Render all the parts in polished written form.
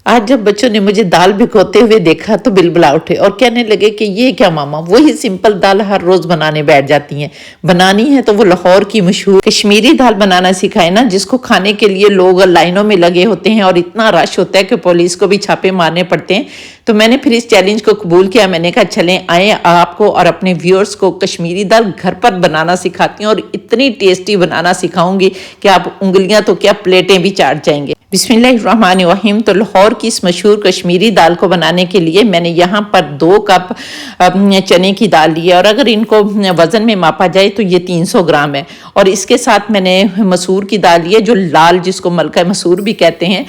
आज जब बच्चों ने मुझे दाल भिगोते हुए देखा तो बिलबुला उठे और कहने लगे कि ये क्या मामा, वही सिंपल दाल हर रोज बनाने बैठ जाती हैं। बनानी है तो वो लाहौर की मशहूर कश्मीरी दाल बनाना सिखाए ना, जिसको खाने के लिए लोग लाइनों में लगे होते हैं और इतना रश होता है कि पुलिस को भी छापे मारने पड़ते हैं। तो मैंने फिर इस चैलेंज को कबूल किया। मैंने कहा चलें आए, आपको और अपने व्यूअर्स को कश्मीरी दाल घर पर बनाना सिखाती हूँ और इतनी टेस्टी बनाना सिखाऊंगी कि आप उंगलियां तो क्या प्लेटें भी चाट जाएंगे। बिस्मिल्लाहिर्रहमानिर्रहीम। तो लाहौर की इस मशहूर कश्मीरी दाल को बनाने के लिए मैंने यहाँ पर 2 कप चने की दाल ली है और अगर इनको वज़न में मापा जाए तो ये 300 ग्राम है। और इसके साथ मैंने मसूर की दाल ली है, जो लाल जिसको मलका मसूर भी कहते हैं,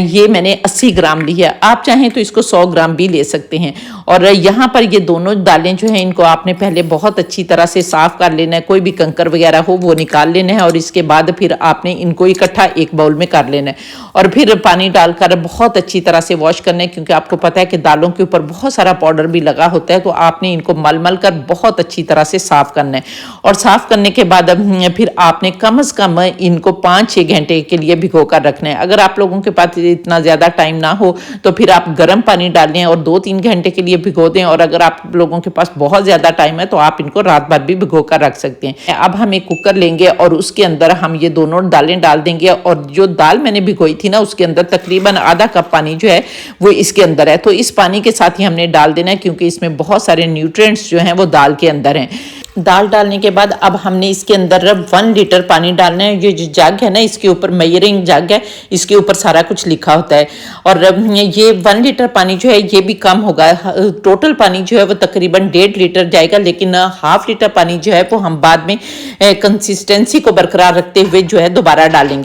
ये मैंने 80 ग्राम ली है। आप चाहें तो इसको 100 ग्राम भी ले सकते हैं। और यहाँ पर ये दोनों दालें जो हैं इनको आपने पहले बहुत अच्छी तरह से साफ़ कर लेना है, कोई भी कंकर वगैरह हो वो निकाल लेना है और इसके बाद फिर आपने इनको इकट्ठा एक बाउल में कर लेना है और फिर पानी डालकर बहुत अच्छी तरह से वॉश करना है, क्योंकि आपको पता है कि दालों के ऊपर बहुत सारा पाउडर भी लगा होता है। तो आपने इनको मल मल कर बहुत अच्छी तरह से साफ़ करना है और साफ़ करने के बाद फिर आपने कम से कम इनको 5-6 घंटे के लिए भिगो कर रखना है। अगर आप लोगों के पास इतना ज़्यादा टाइम ना हो तो फिर आप गर्म पानी डाल लें और 2-3 घंटे के लिए भिगो दें। और अगर आप लोगों के पास बहुत ज़्यादा टाइम है तो आप इनको रात भर भी भिगो कर रख सकते हैं। अब हम एक कुकर लेंगे और उसके अंदर हम ये दोनों दालें डाल देंगे और जो दाल मैंने भिगोई थी ना उसके अंदर तकरीबन आधा कप पानी जो है वो इसके अंदर है। तो इस पानी के साथ ही हमने डाल देना है, क्योंकि इसमें बहुत सारे न्यूट्रिएंट्स जो हैं वो दाल के अंदर हैं। दाल डालने के बाद अब हमने इसके अंदर 1 लीटर पानी डालना है। ये जो जग है ना, इसके ऊपर मेजरिंग जग है, इसके ऊपर सारा कुछ लिखा होता है। और ये 1 लीटर पानी जो है ये भी कम होगा। टोटल पानी जो है वो तकरीबन 1.5 लीटर जाएगा, लेकिन ½ लीटर पानी जो है वो हम बाद में कंसिस्टेंसी को बरकरार रखते हुए जो है दोबारा डालेंगे।